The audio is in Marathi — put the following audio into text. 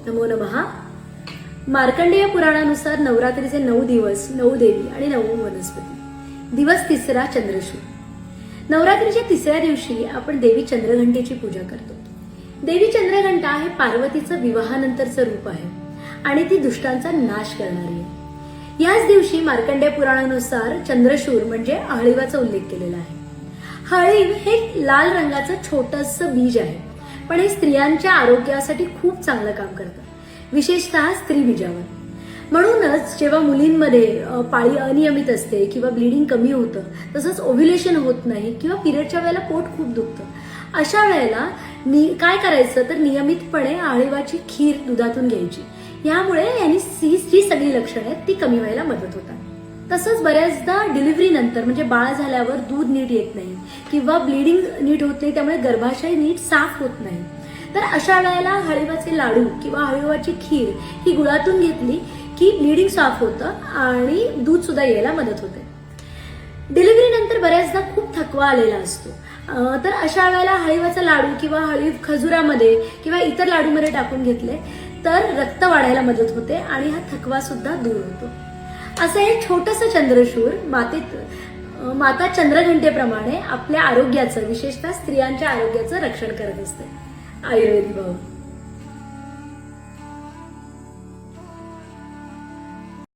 नमो नमः. मार्कंडेय पुराणानुसार नवरात्रीचे 9 दिवस, 9 देवी आणि 9 वनस्पती. दिवस तिसरा चंद्रशूळ. नवरात्रीच्या तिसऱ्या दिवशी आपण देवी चंद्रघंटेची पूजा करतो. देवी चंद्रघंटा हे पार्वतीचं विवाहानंतरचं रूप आहे आणि ती दुष्टांचा नाश करणारी आहे. याच दिवशी मार्कंडेय पुराणानुसार चंद्रशूळ म्हणजे हळीवाचा उल्लेख केलेला आहे. हळीव हे लाल रंगाचं छोटंसं बीज आहे, पण हे स्त्रियांच्या आरोग्यासाठी खूप चांगलं काम करतं, विशेषतः स्त्री बीजावर. म्हणूनच जेव्हा मुलींमध्ये पाळी अनियमित असते किंवा ब्लिडिंग कमी होतं, तसंच ओव्ह्युलेशन होत नाही किंवा पिरियडच्या वेळेला पोट खूप दुखतं, अशा वेळेला काय करायचं तर नियमितपणे हळीवाची खीर दुधातून घ्यायची. यामुळे ही सगळी लक्षणं आहेत ती कमी व्हायला मदत होतात. तसंच बऱ्याचदा डिलिव्हरी नंतर म्हणजे बाळ झाल्यावर दूध नीट येत नाही किंवा ब्लिडिंग नीट होत नाही, त्यामुळे गर्भाशय नीट साफ होत नाही, तर अशा वेळेला हळीवाचे लाडू किंवा हळीवाची खीर ही गुळातून घेतली की ब्लिडिंग साफ होतं आणि दूध सुद्धा यायला मदत होते. डिलिव्हरी नंतर बऱ्याचदा खूप थकवा आलेला असतो, तर अशा वेळेला हळीवाचा लाडू किंवा हळीव खजुरामध्ये किंवा इतर लाडूमध्ये टाकून घेतले तर रक्त वाढायला मदत होते आणि हा थकवा सुद्धा दूर होतो. असं हे छोटंसं चंद्रशूळ माता चंद्रघंटेप्रमाणे आपल्या आरोग्याचं, विशेषतः स्त्रियांच्या आरोग्याचं रक्षण करत असते. आयुर्वेदी भाव.